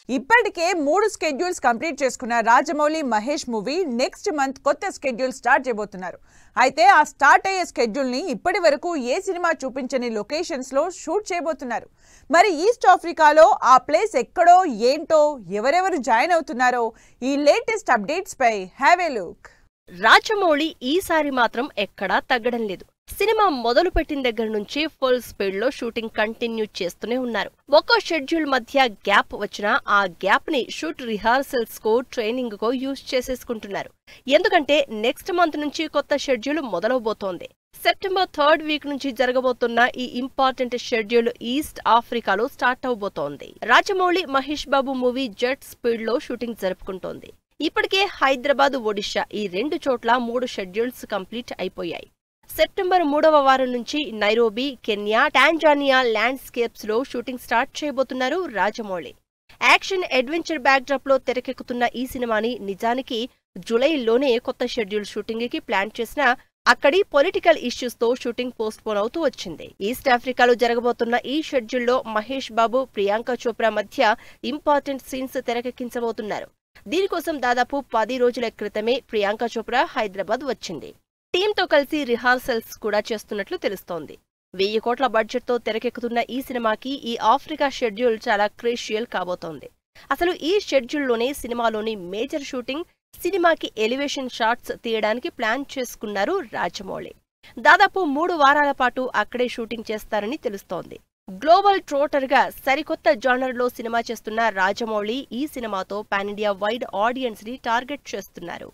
ఇప్పటికే 3 schedules complete చేసుకున్న Rajamouli Mahesh movie next month కొత్త స్కెడ్యూల్ స్టార్ట్ చేయబోతున్నారు. అయితే ఆ స్టార్ట్ అయ్యే స్కెడ్యూల్ ని ఇప్పటి వరకు ఏ సినిమా చూపించని లొకేషన్స్ లో షూట్ చేయబోతున్నారు. మరి ఈస్ట్ ఆఫ్రికాలో ఆ ప్లేస్ ఎక్కడో ఏంటో ఎవరెవరు జాయిన్ అవుతున్నారో ఈ లేటెస్ట్ అప్డేట్స్ పై హ్యావ్ ఏ లుక్. రాజమౌళి ఈసారి మాత్రం ఎక్కడా తగ్గడం లేదు. సినిమా మొదలు పెట్టిన దగ్గర నుంచి ఫుల్ స్పీడ్ లో షూటింగ్ కంటిన్యూ చేస్తూనే ఉన్నారు. ఒక్కో షెడ్యూల్ మధ్య గ్యాప్ వచ్చినా ఆ గ్యాప్ ని షూట్ రిహార్సల్స్ కో ట్రైనింగ్ కో యూజ్ చేసేసుకుంటున్నారు. ఎందుకంటే నెక్స్ట్ మంత్ నుంచి కొత్త షెడ్యూల్ మొదలవబోతోంది. సెప్టెంబర్ 3rd వీక్ నుంచి జరగబోతున్న ఈ ఇంపార్టెంట్ షెడ్యూల్ ఈస్ట్ ఆఫ్రికాలో start అవబోతోంది. Rajamouli Mahesh Babu movie jet speed లో షూటింగ్ జరుపుకుంటోంది. ఇప్పటికే హైదరాబాద్, ఒడిషా ఈ 2 చోట్ల 3 షెడ్యూల్స్ కంప్లీట్ అయిపోయాయి. సెప్టెంబర్ 3వ వారం నుంచి నైరోబీ, కెన్యా, టాంజానియా ల్యాండ్స్కేప్స్ లో షూటింగ్ స్టార్ట్ చేయబోతున్నారు రాజమౌళి. యాక్షన్ అడ్వెంచర్ బ్యాక్డ్రాప్ లో తెరకెక్కుతున్న ఈ సినిమాని నిజానికి జూలైలోనే కొత్త షెడ్యూల్ షూటింగ్ కి ప్లాన్ చేసినా అక్కడి పొలిటికల్ ఇష్యూస్ తో షూటింగ్ పోస్ట్ పోన్ అవుతూ వచ్చింది. ఈస్ట్ ఆఫ్రికాలో జరగబోతున్న ఈ షెడ్యూల్లో మహేష్ బాబు, ప్రియాంక చోప్రా మధ్య ఇంపార్టెంట్ సీన్స్ తెరకెక్కించబోతున్నారు. దీనికోసం దాదాపు 10 రోజుల క్రితమే ప్రియాంక చోప్రా హైదరాబాద్ వచ్చింది. టీంతో కలిసి రిహార్సల్స్ కూడా చేస్తున్నట్లు తెలుస్తోంది. 1000 కోట్ల బడ్జెట్ తో తెరకెక్కుతున్న ఈ సినిమాకి ఈ ఆఫ్రికా షెడ్యూల్ చాలా క్రూషియల్ కాబోతోంది. అసలు ఈ షెడ్యూల్లోనే సినిమాలోని మేజర్ షూటింగ్, సినిమాకి ఎలివేషన్ షాట్స్ తీయడానికి ప్లాన్ చేసుకున్నారు రాజమౌళి. దాదాపు 3 వారాల పాటు అక్కడే షూటింగ్ చేస్తారని తెలుస్తోంది. గ్లోబల్ ట్రోటర్ గా సరికొత్త జానర్ లో సినిమా చేస్తున్న రాజమౌళి ఈ సినిమాతో పాన్ ఇండియా వైడ్ ఆడియన్స్ ని టార్గెట్ చేస్తున్నారు.